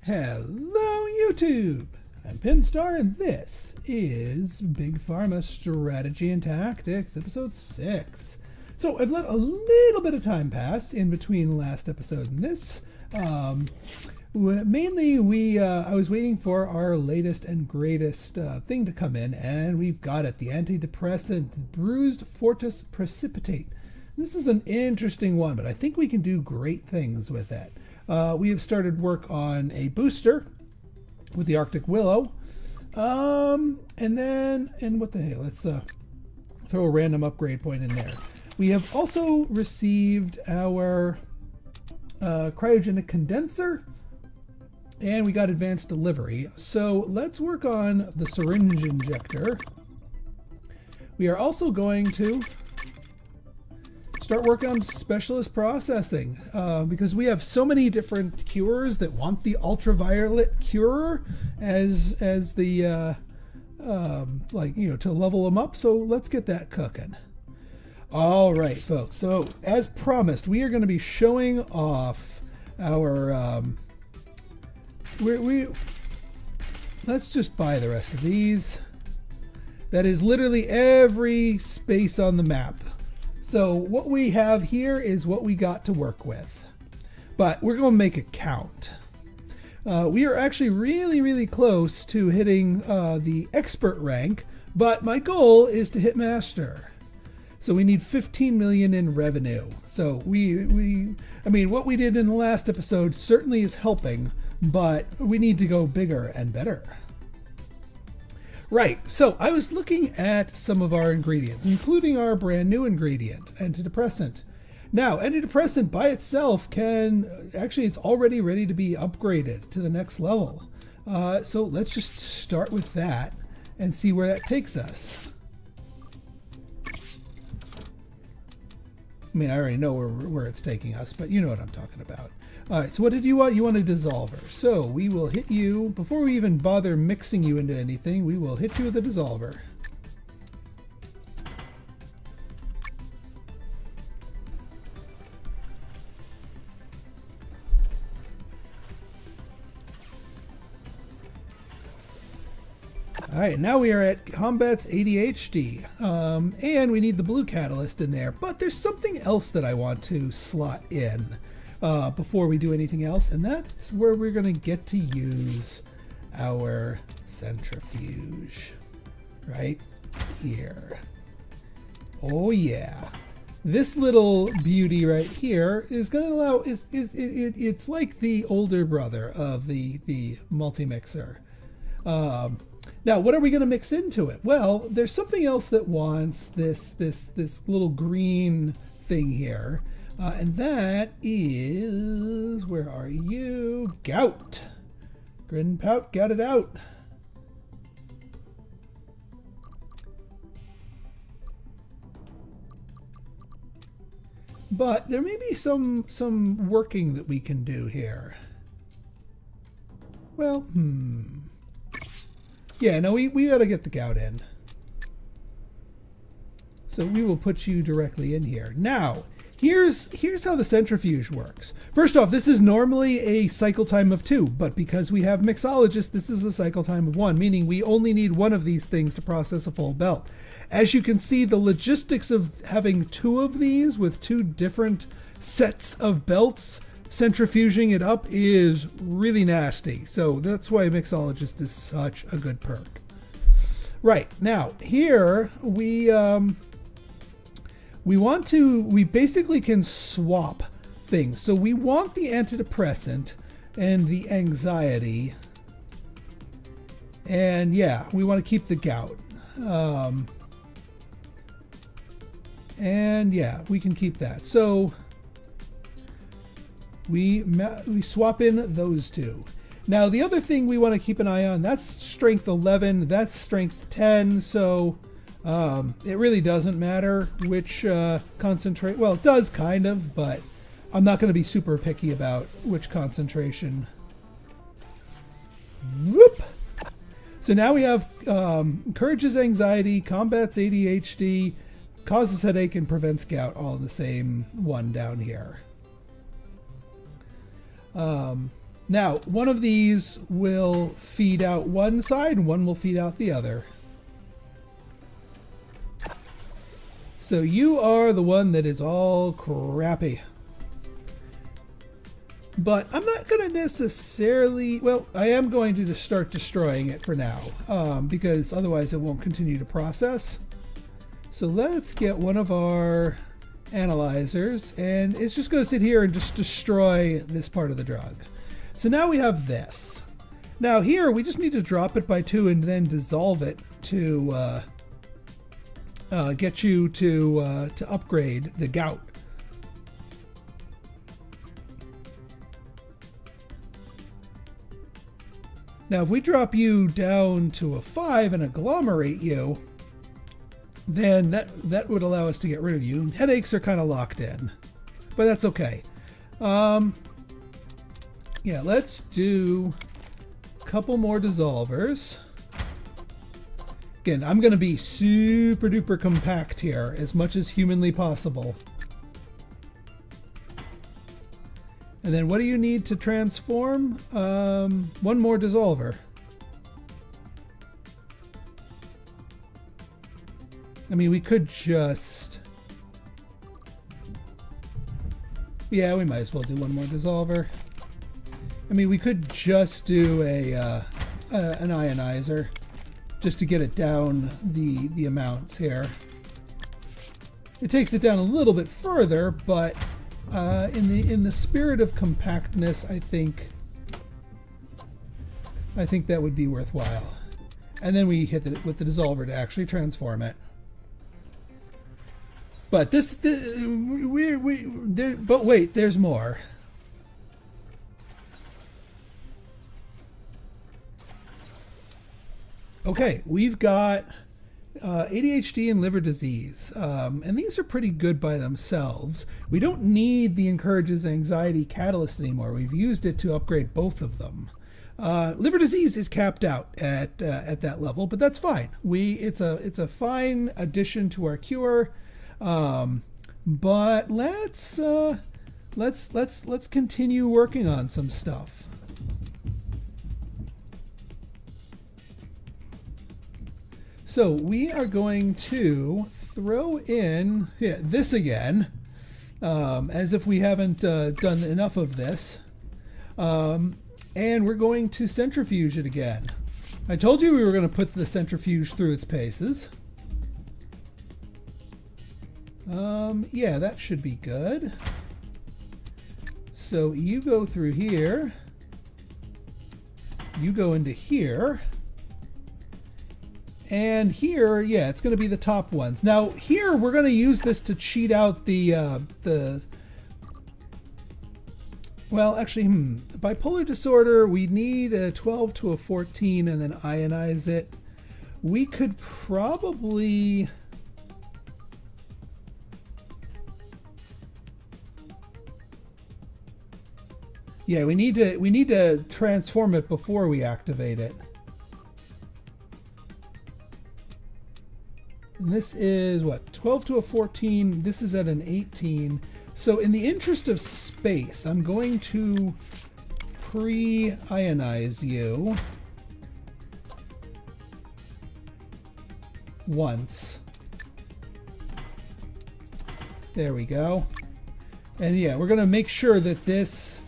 Hello YouTube! I'm Pinstar and this is Big Pharma Strategy and Tactics, episode 6. So I've let a little bit of time pass in between last episode and this. Mainly I was waiting for our latest and greatest thing to come in, and we've got it, the antidepressant Bruised Fortis Precipitate. This is an interesting one, but I think we can do great things with it. We have started work on a booster with the Arctic Willow. And what the hell, let's throw a random upgrade point in there. We have also received our cryogenic condenser, and we got advanced delivery. So let's work on the syringe injector. We are also going to start working on specialist processing because we have so many different curers that want the ultraviolet curer as the to level them up. So let's get that cooking. All right, folks. So as promised, we are going to be showing off our let's just buy the rest of these. That is literally every space on the map. So what we have here is what we got to work with, but we're going to make it count. We are actually really close to hitting the expert rank, but my goal is to hit master. So we need 15 million in revenue. So I mean, what we did in the last episode certainly is helping, but we need to go bigger and better. Right, so I was looking at some of our ingredients, including our brand new ingredient, antidepressant. Now, antidepressant by itself it's already ready to be upgraded to the next level. So let's just start with that and see where that takes us. I mean, I already know where it's taking us, but you know what I'm talking about. All right, so what did you want? You want a dissolver. So we will hit you, before we even bother mixing you into anything, we will hit you with a dissolver. All right, now we are at combats ADHD, and we need the blue catalyst in there, but there's something else that I want to slot in before we do anything else, and that's where we're going to get to use our centrifuge right here. Oh yeah, this little beauty right here is going to allow it's like the older brother of the multi-mixer. Now, what are we going to mix into it? Well, there's something else that wants this little green thing here. And that is, where are you? Gout. Grin and pout, gout it out. But there may be some working that we can do here. Well, yeah, no, we got to get the gout in. So we will put you directly in here. Now, here's how the centrifuge works. First off, this is normally a cycle time of 2, but because we have mixologist, this is a cycle time of 1, meaning we only need one of these things to process a full belt. As you can see, the logistics of having 2 of these with 2 different sets of belts, centrifuging it up is really nasty. So that's why mixologist is such a good perk. Right, now here we basically can swap things. So we want the antidepressant and the anxiety, and yeah, we want to keep the gout. And yeah, we can keep that. So we swap in those 2. Now the other thing we want to keep an eye on, that's strength 11, that's strength 10, so it really doesn't matter which concentrate. Well, it does kind of, but I'm not going to be super picky about which concentration. Whoop! So now we have encourages anxiety, combats ADHD, causes headache, and prevents gout, all in the same one down here. Now, one of these will feed out one side and one will feed out the other. So you are the one that is all crappy. But I'm not going to necessarily, well, I am going to just start destroying it for now, because otherwise it won't continue to process. So let's get one of our analyzers, and it's just going to sit here and just destroy this part of the drug. So now we have this. Now here we just need to drop it by 2 and then dissolve it to get you to upgrade the gout. Now if we drop you down to a 5 and agglomerate you, then that would allow us to get rid of you. Headaches are kind of locked in, but that's okay. Yeah, let's do a couple more dissolvers. Again, I'm going to be super duper compact here, as much as humanly possible. And then what do you need to transform? One more dissolver. I mean, we could just... Yeah, we might as well do one more dissolver. I mean, we could just do an ionizer, just to get it down the amounts here. It takes it down a little bit further, but in the spirit of compactness, I think that would be worthwhile. And then we hit it with the dissolver to actually transform it. But but wait, there's more. Okay, we've got ADHD and liver disease, and these are pretty good by themselves. We don't need the encourages anxiety catalyst anymore. We've used it to upgrade both of them. Liver disease is capped out at that level, but that's fine. It's a fine addition to our cure. But let's continue working on some stuff. So we are going to throw in this again, as if we haven't done enough of this. And we're going to centrifuge it again. I told you we were going to put the centrifuge through its paces. Yeah, that should be good. So you go through here. You go into here. And here, yeah, it's going to be the top ones. Now here, we're going to use this to cheat out well, actually, bipolar disorder, we need a 12 to a 14 and then ionize it. We could probably... Yeah, we need to transform it before we activate it. And this is what, 12 to a 14. This is at an 18. So in the interest of space, I'm going to pre-ionize you once. There we go. And yeah, we're going to make sure that this,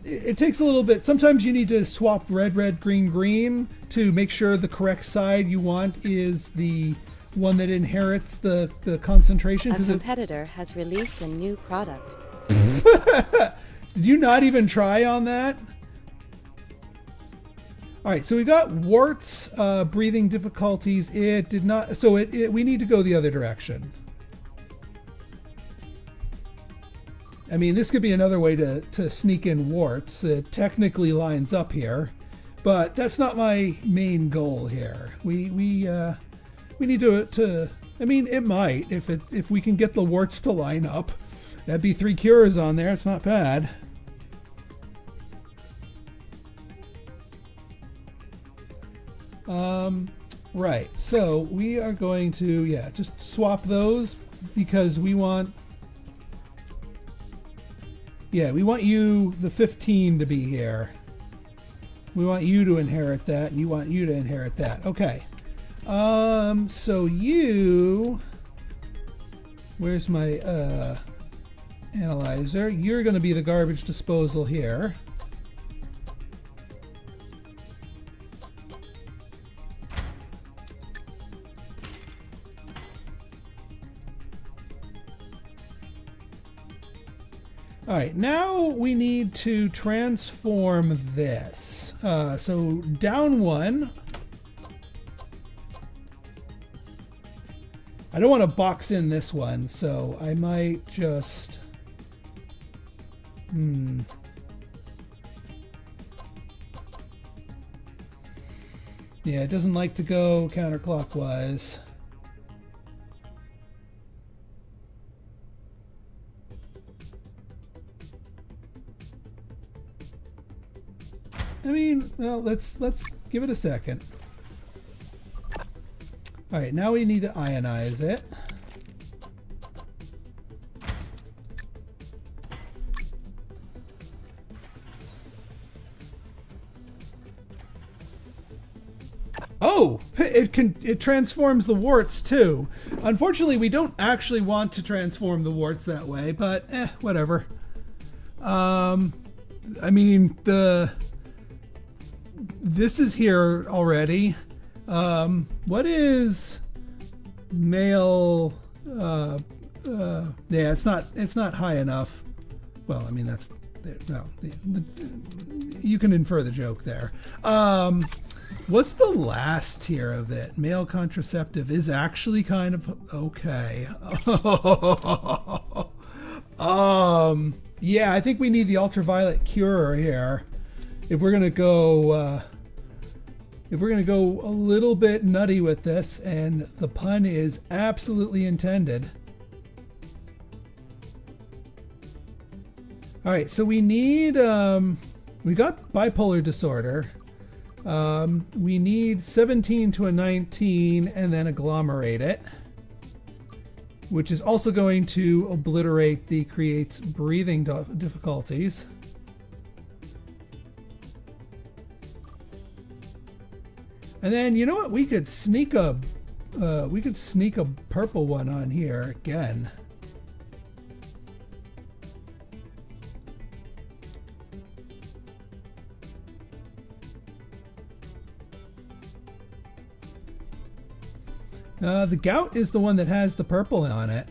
it takes a little bit. Sometimes you need to swap red, red, green, green to make sure the correct side you want is the one that inherits the concentration. A competitor has released a new product. Did you not even try on that? All right, so we got warts, breathing difficulties. It did not, so we need to go the other direction. I mean, this could be another way to sneak in warts. It technically lines up here, but that's not my main goal here. We need to. I mean, it might if we can get the warts to line up. That'd be 3 cures on there. It's not bad. Right. So we are going to just swap those because we want. Yeah, we want you, the 15, to be here. We want you to inherit that, and you want you to inherit that. Okay. So you... Where's my analyzer? You're going to be the garbage disposal here. All right, now we need to transform this. So down one. I don't want to box in this one, so I might just... Yeah, it doesn't like to go counterclockwise. I mean, well, let's give it a second. All right, now we need to ionize it. Oh, it transforms the warts too. Unfortunately, we don't actually want to transform the warts that way, but whatever. I mean, this is here already. What is male? Yeah, it's not high enough. Well, I mean that's well, you can infer the joke there. What's the last tier of it? Male contraceptive is actually kind of okay. Yeah, I think we need the ultraviolet cure here if we're gonna go. If we're going to go a little bit nutty with this, and the pun is absolutely intended. All right, so we need, we got bipolar disorder. We need 17 to a 19 and then agglomerate it, which is also going to obliterate the creates breathing difficulties. And then, you know what? We could sneak a purple one on here again. The gout is the one that has the purple on it.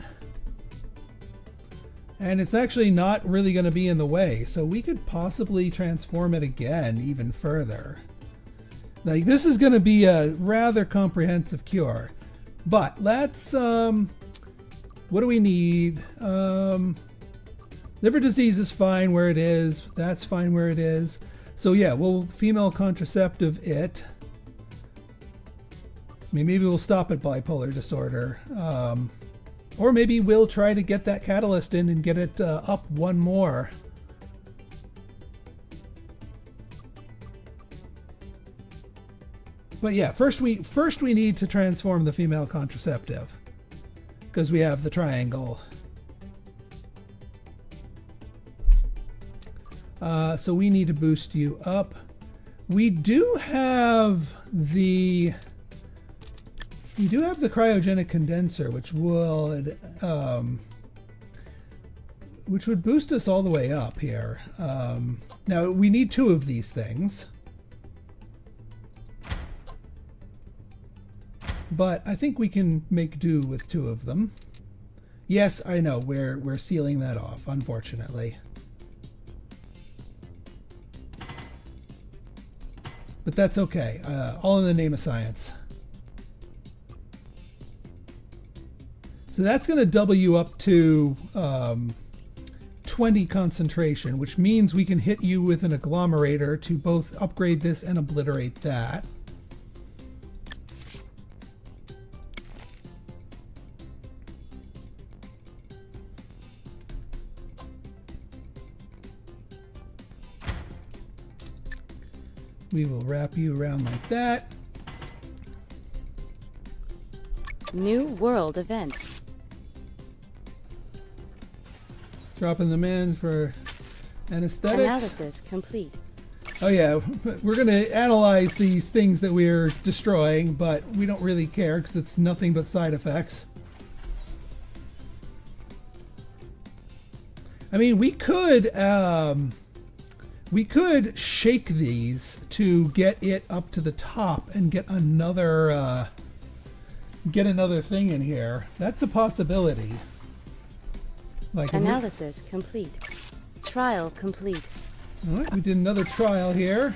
And it's actually not really going to be in the way, so we could possibly transform it again even further. Like, this is going to be a rather comprehensive cure. But let's, what do we need? Liver disease is fine where it is. That's fine where it is. So yeah, we'll female contraceptive it. I mean, maybe we'll stop at bipolar disorder. Or maybe we'll try to get that catalyst in and get it up one more. But yeah, first we need to transform the female contraceptive because we have the triangle. So we need to boost you up. We do have the cryogenic condenser, which would boost us all the way up here. Now we need 2 of these things. But I think we can make do with 2 of them. Yes, I know, we're sealing that off, unfortunately. But that's okay, all in the name of science. So that's going to double you up to 20 concentration, which means we can hit you with an agglomerator to both upgrade this and obliterate that. We will wrap you around like that. New world event. Dropping them in for Anesthetics. Analysis complete. Oh yeah, we're going to analyze these things that we're destroying, but we don't really care because it's nothing but side effects. I mean, we could shake these to get it up to the top and get another thing in here. That's a possibility. Like Analysis complete. Trial complete. All right, we did another trial here.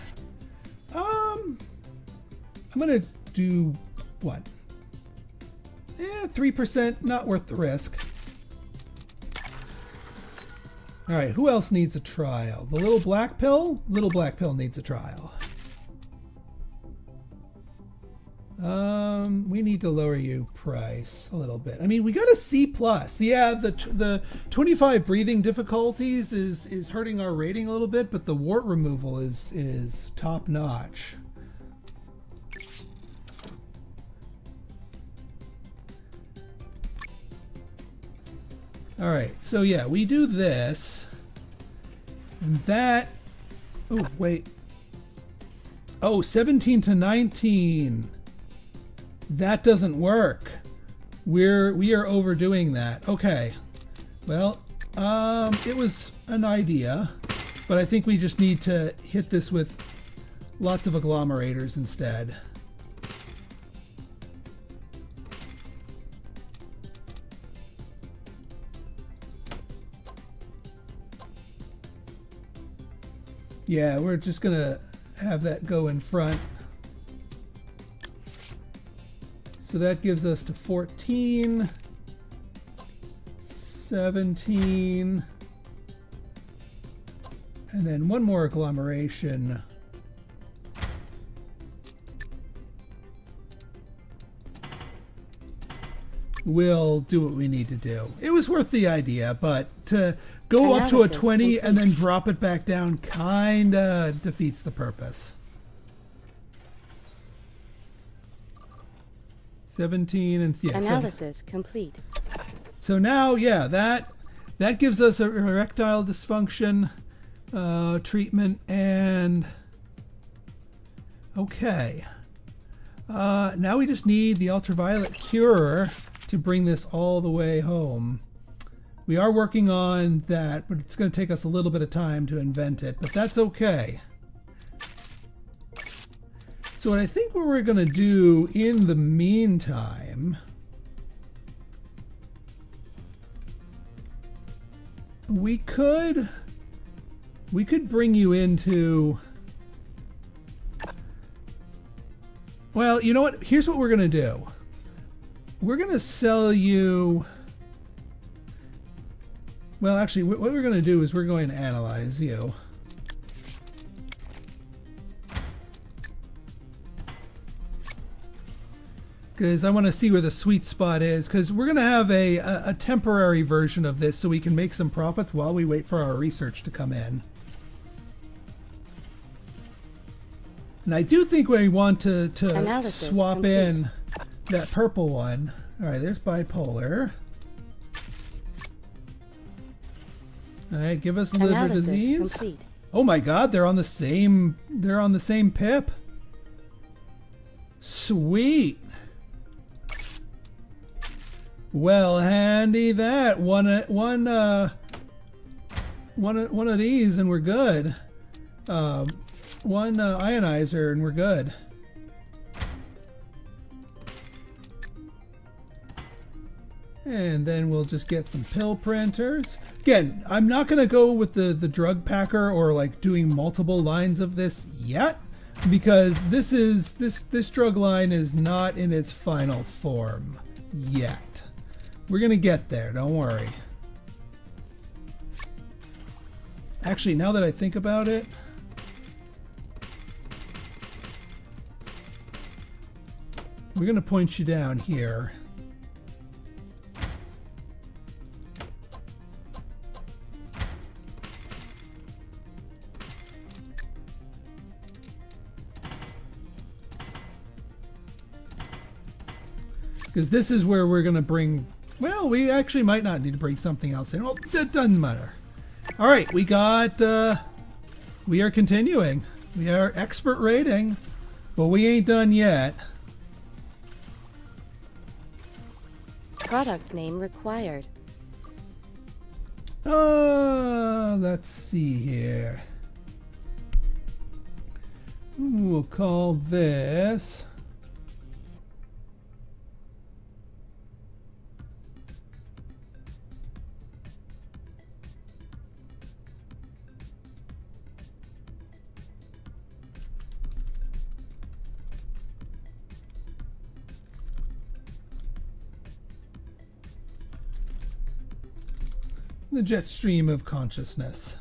I'm gonna do what? 3%, not worth the risk. All right, who else needs a trial? The little black pill? Little black pill needs a trial. We need to lower you price a little bit. I mean, we got a C+. Yeah, the 25 breathing difficulties is hurting our rating a little bit, but the wart removal is top notch. All right, so yeah, we do this, and that. Oh wait. Oh, 17 to 19. That doesn't work. We are overdoing that. Okay. Well, it was an idea, but I think we just need to hit this with lots of agglomerators instead. Yeah, we're just gonna have that go in front. So that gives us to 14, 17, and then one more agglomeration. We'll do what we need to do. It was worth the idea, but to go up to a 20 and then drop it back down kinda defeats the purpose. 17 and yeah. Analysis complete. So now, yeah, that gives us a erectile dysfunction treatment, and okay. Now we just need the ultraviolet cure to bring this all the way home. We are working on that, but it's going to take us a little bit of time to invent it, but that's okay. So what I think what we're going to do in the meantime, we could bring you into, well, you know what? Here's what we're going to do. We're going to sell you, well, actually, what we're going to do is we're going to analyze you. Because I want to see where the sweet spot is, because we're going to have a temporary version of this so we can make some profits while we wait for our research to come in. And I do think we want to swap complete. In that purple one. All right, there's bipolar. All right, give us liver disease. Complete. Oh my God, they're on the same pip. Sweet. Well, handy that. One of these and we're good. One ionizer and we're good. And then we'll just get some pill printers. Again, I'm not going to go with the drug packer or like doing multiple lines of this yet, because this drug line is not in its final form yet. We're going to get there, don't worry. Actually, now that I think about it, we're going to point you down here. Because this is where we're going to bring, well, we actually might not need to bring something else in. Well, that doesn't matter. All right, we are continuing. We are expert rating, but we ain't done yet. Product name required. Let's see here. We'll call this the Jettstream of consciousness.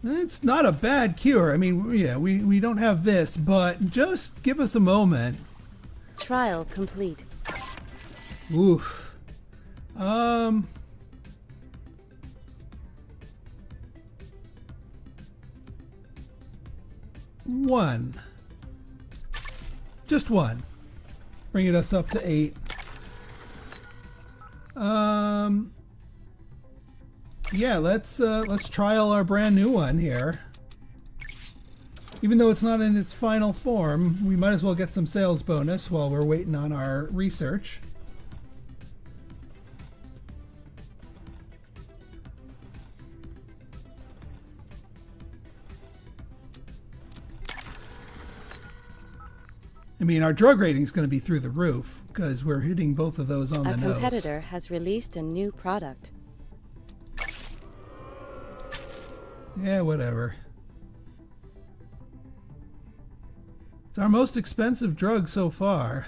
It's not a bad cure. I mean, yeah, we don't have this, but just give us a moment. Trial complete. Oof. One. Just one. Bringing us up to 8. Yeah, let's trial our brand new one here. Even though it's not in its final form, we might as well get some sales bonus while we're waiting on our research. I mean, our drug rating is going to be through the roof because we're hitting both of those on the nose. A competitor has released a new product. Yeah, whatever. It's our most expensive drug so far.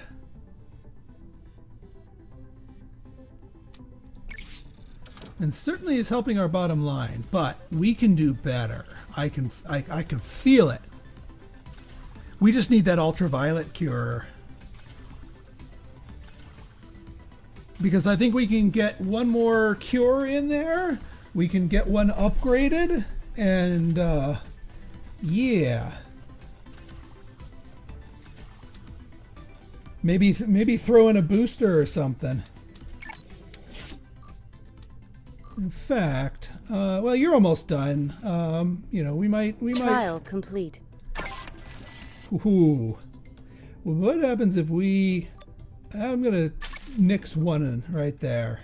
And certainly is helping our bottom line, but we can do better. I can feel it. We just need that ultraviolet cure. Because I think we can get one more cure in there. We can get one upgraded. And, yeah. Maybe throw in a booster or something. In fact, well, you're almost done. You know, we might. Trial complete. Ooh. Well, what happens if we... I'm going to nix one in right there.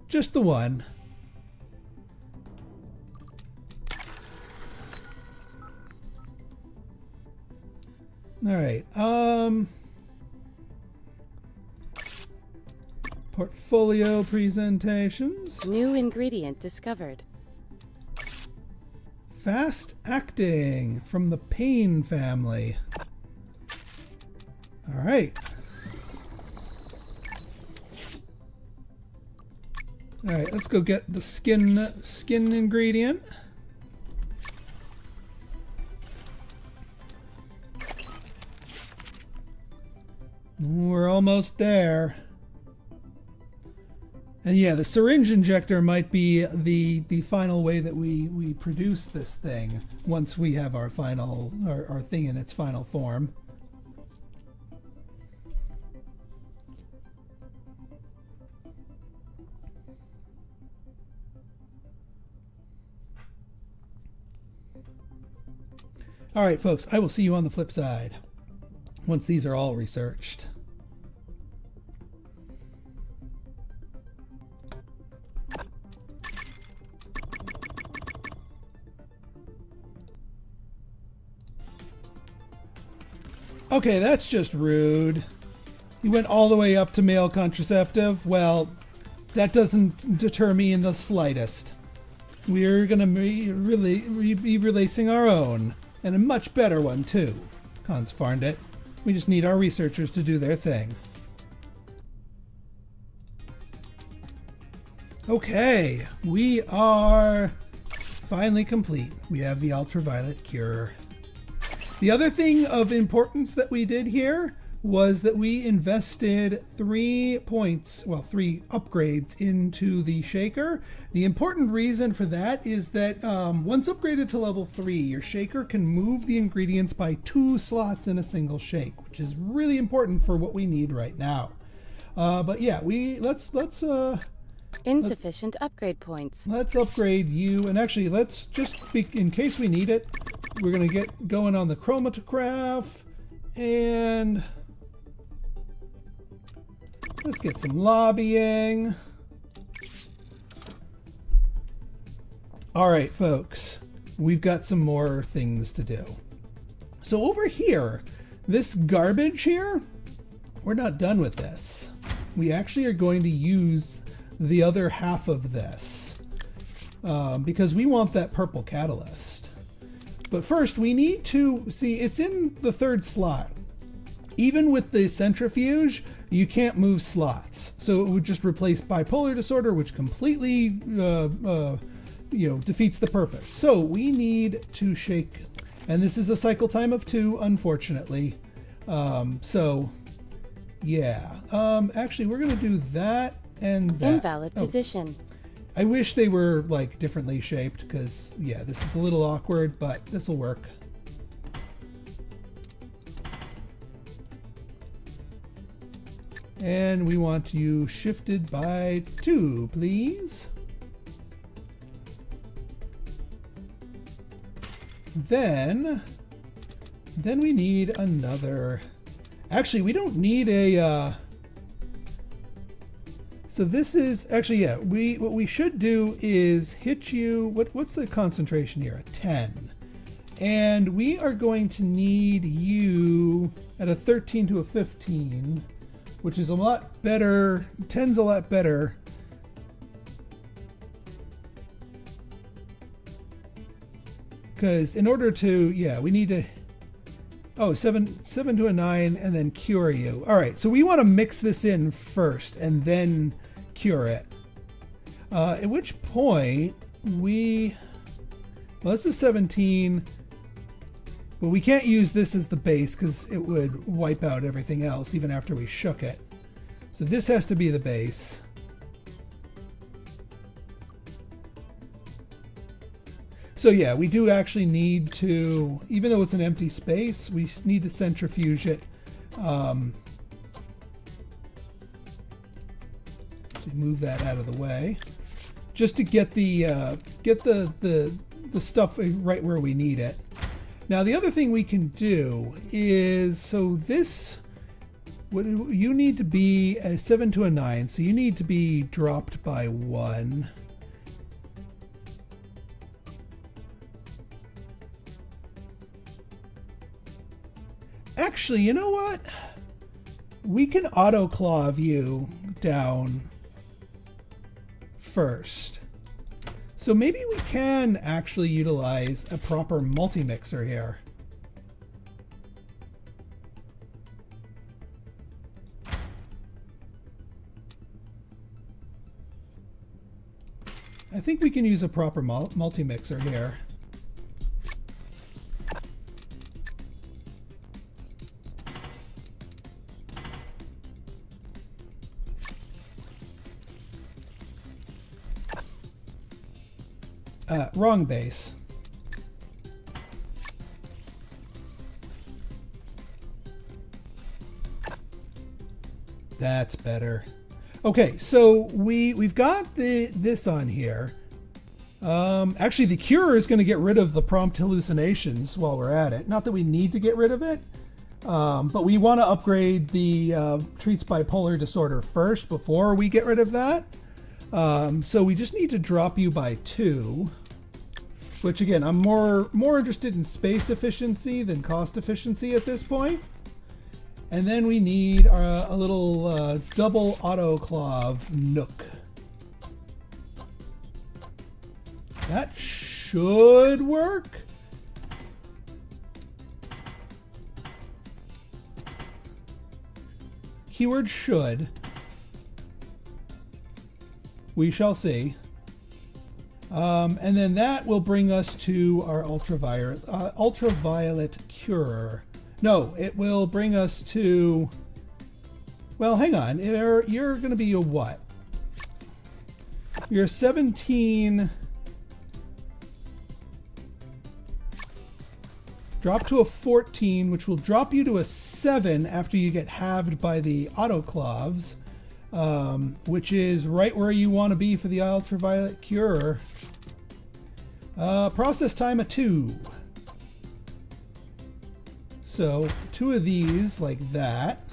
Just the one. All right. Portfolio presentations. New ingredient discovered. Fast acting from the pain family. All right. All right, let's go get the skin ingredient. We're almost there. And yeah, the syringe injector might be the final way that we produce this thing once we have our final our thing in its final form. All right, folks, I will see you on the flip side once these are all researched. Okay, that's just rude. You went all the way up to male contraceptive. Well, that doesn't deter me in the slightest. We're going to be releasing our own, and a much better one, too. Hans farmed it. We just need our researchers to do their thing. Okay, we are finally complete. We have the ultraviolet cure. The other thing of importance that we did here was that we invested 3 points, well, 3 upgrades into the shaker. The important reason for that is that once upgraded to level 3, your shaker can move the ingredients by 2 slots in a single shake, which is really important for what we need right now. But yeah, let's Insufficient upgrade points. let's upgrade you, and actually let's just in case we need it, we're gonna get going on the chromatograph, and let's get some lobbying. All right, folks, we've got some more things to do. So over here, this garbage here, we're not done with this. We actually are going to use the other half of this because we want that purple catalyst. But first we need to see, it's in the 3rd slot. Even with the centrifuge, you can't move slots. So it would just replace bipolar disorder, which completely defeats the purpose. So we need to shake, and this is a cycle time of 2, unfortunately. So yeah, actually we're gonna do that and that. Invalid position. I wish they were like differently shaped, because yeah, this is a little awkward, but this will work. And we want you shifted by 2, please. Then we need another. Actually, we don't need a. So this is actually, yeah. What we should do is hit you. What's the concentration here? A 10, and we are going to need you at a 13 to a 15, which is a lot better. 10's a lot better. Because in order to, yeah, we need to. Oh, 7 to a 9, and then cure you. All right, so we want to mix this in first and then cure it. At which point well, this is 17, but we can't use this as the base because it would wipe out everything else even after we shook it. So this has to be the base. So yeah, we do actually need to, even though it's an empty space, we need to centrifuge it. To move that out of the way, just to get the stuff right where we need it. Now the other thing we can do is, so this, you need to be a 7 to a 9, so you need to be dropped by 1. Actually, you know what? We can autoclave you down first. So maybe we can actually utilize a proper multi-mixer here. I think we can use a proper multi-mixer here. Wrong base. That's better. Okay, so we've got this on here. Actually, the cure is going to get rid of the prompt hallucinations while we're at it. Not that we need to get rid of it, but we want to upgrade the treats bipolar disorder first before we get rid of that. So we just need to drop you by 2, which again, I'm more interested in space efficiency than cost efficiency at this point. And then we need a little double autoclave nook. That should work. Keyword should. We shall see. And then that will bring us to our ultraviolet cure. No, it will bring us to... Well, hang on. You're going to be a what? You're 17... Drop to a 14, which will drop you to a 7 after you get halved by the autoclaves, which is right where you want to be for the ultraviolet cure. Process time of 2. So 2 of these like that.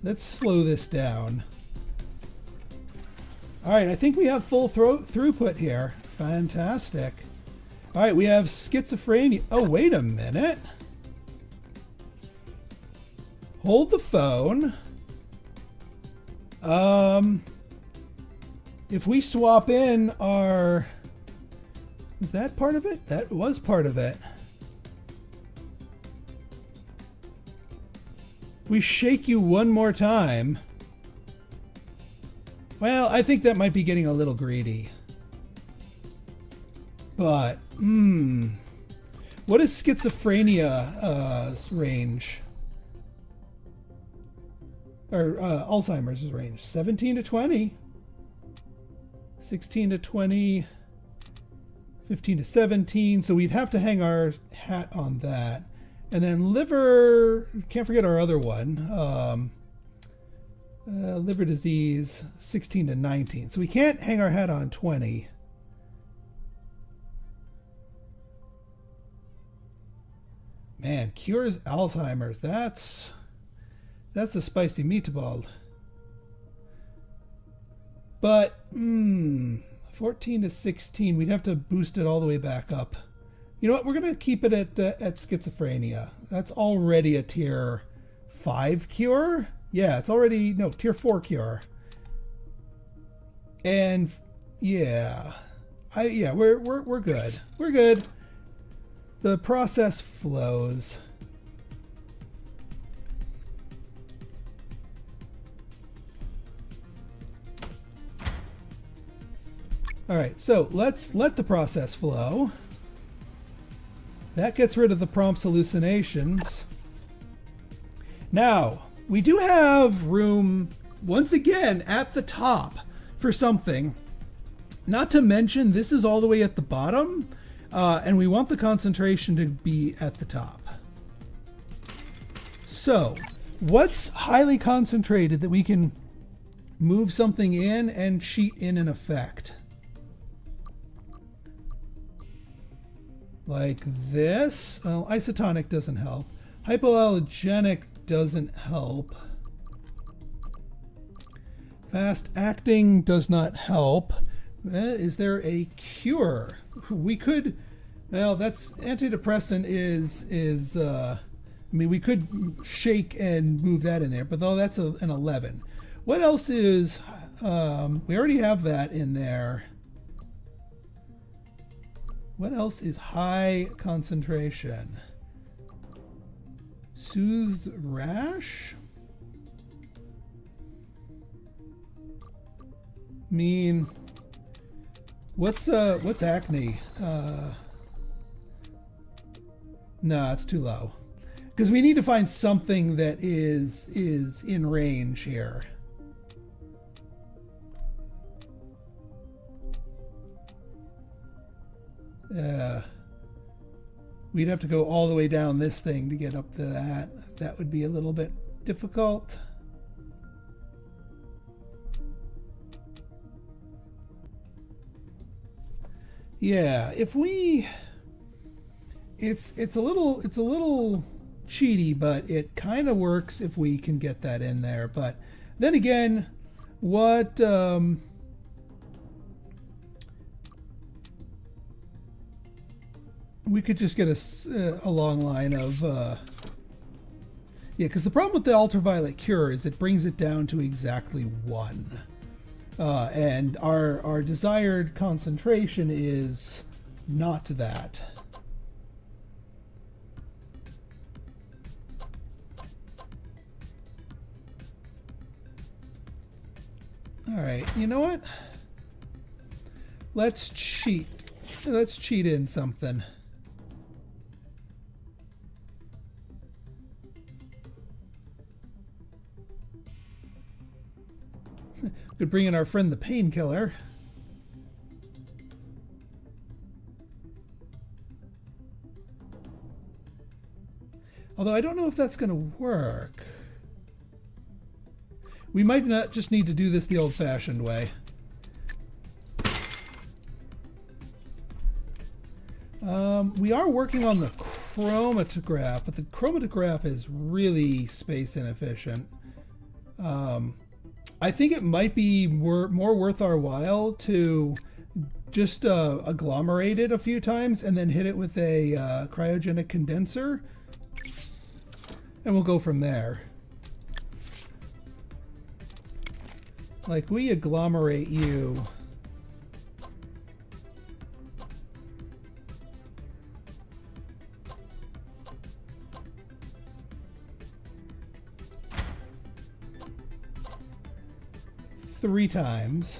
Let's slow this down. All right, I think we have full throughput here. Fantastic. All right, we have schizophrenia. Oh, wait a minute. Hold the phone. If we swap in our... Is that part of it? That was part of it. We shake you one more time. Well, I think that might be getting a little greedy. But, what is schizophrenia range? Or Alzheimer's range? 17 to 20. 16 to 20. 15 to 17. So we'd have to hang our hat on that. And then liver, can't forget our other one. Liver disease, 16 to 19. So we can't hang our hat on 20. Man, cures Alzheimer's. That's a spicy meatball. But 14 to 16, we'd have to boost it all the way back up. You know what? We're gonna keep it at schizophrenia. That's already a tier 5 cure. Yeah, it's already tier 4 cure. And yeah, we're good. We're good. The process flows. All right, so let's let the process flow. That gets rid of the prompt's hallucinations. Now, we do have room, once again, at the top for something. Not to mention, this is all the way at the bottom, and we want the concentration to be at the top. So, what's highly concentrated that we can move something in and cheat in an effect? Like this. Well, isotonic doesn't help. Hypoallergenic doesn't help. Fast acting does not help. Is there a cure? We could, well, that's antidepressant is I mean, we could shake and move that in there, but though that's an 11. What else is, we already have that in there. What else is high concentration? Soothed rash? I mean, what's acne? No, it's too low. Because we need to find something that is in range here. We'd have to go all the way down this thing to get up to that. That would be a little bit difficult. Yeah, if we, it's a little cheaty, but it kind of works if we can get that in there. But then again, what we could just get a long line of yeah, because the problem with the ultraviolet cure is it brings it down to exactly 1. And our desired concentration is not that. All right, you know what? Let's cheat. Let's cheat in something. Could bring in our friend the painkiller. Although I don't know if that's going to work. We might not just need to do this the old-fashioned way. We are working on the chromatograph, but the chromatograph is really space inefficient. I think it might be more worth our while to just agglomerate it a few times and then hit it with a cryogenic condenser, and we'll go from there. Like, we agglomerate you. Three times.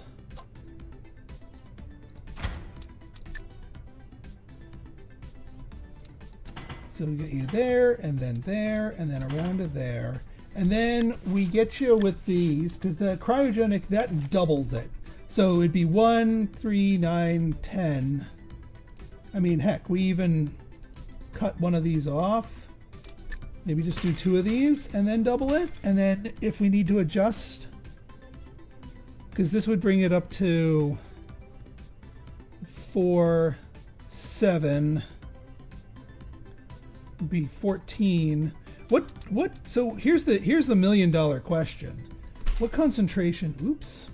So we get you there, and then around to there. And then we get you with these, because the cryogenic, that doubles it. So it'd be 1, 3, 9, 10. I mean, heck, we even cut one of these off. Maybe just do 2 of these, and then double it. And then if we need to adjust, because this would bring it up to 4, 7, be 14. What so here's the $1 million question. What concentration, oops.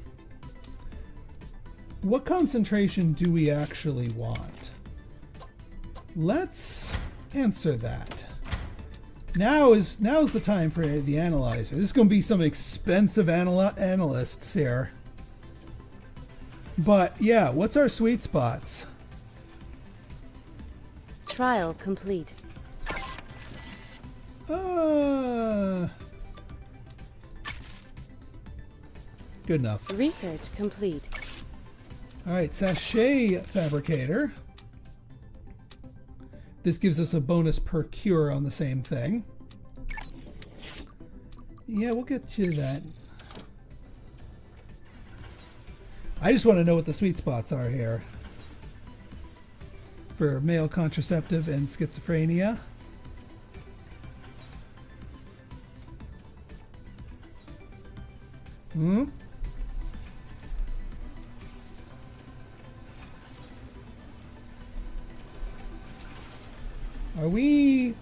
What concentration do we actually want? Let's answer that. Now's the time for the analyzer. This is going to be some expensive analysts here. But yeah, what's our sweet spots? Trial complete. Good enough. Research complete. All right, sachet fabricator. This gives us a bonus per cure on the same thing. Yeah, we'll get you that. I just want to know what the sweet spots are here for male contraceptive and schizophrenia. Are we...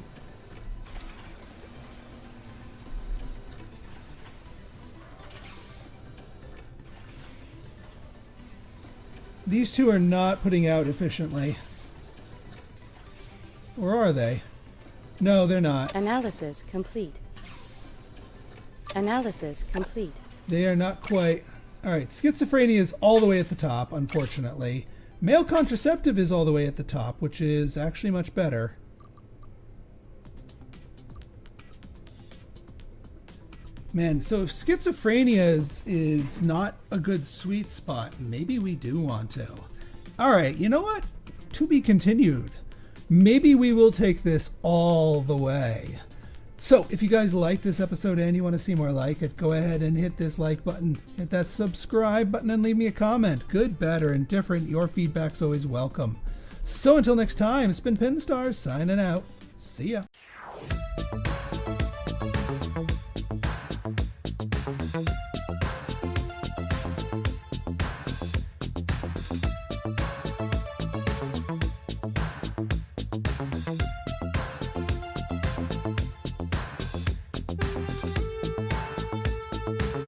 These two are not putting out efficiently. Or are they? No, they're not. Analysis complete. Analysis complete. They are not quite. All right, schizophrenia is all the way at the top, unfortunately. Male contraceptive is all the way at the top, which is actually much better. Man, so if schizophrenia is not a good sweet spot, maybe we do want to. All right, you know what? To be continued. Maybe we will take this all the way. So if you guys like this episode and you want to see more like it, go ahead and hit this like button, hit that subscribe button, and leave me a comment. Good, bad, or indifferent, your feedback's always welcome. So until next time, it's been Pinstar signing out. See ya.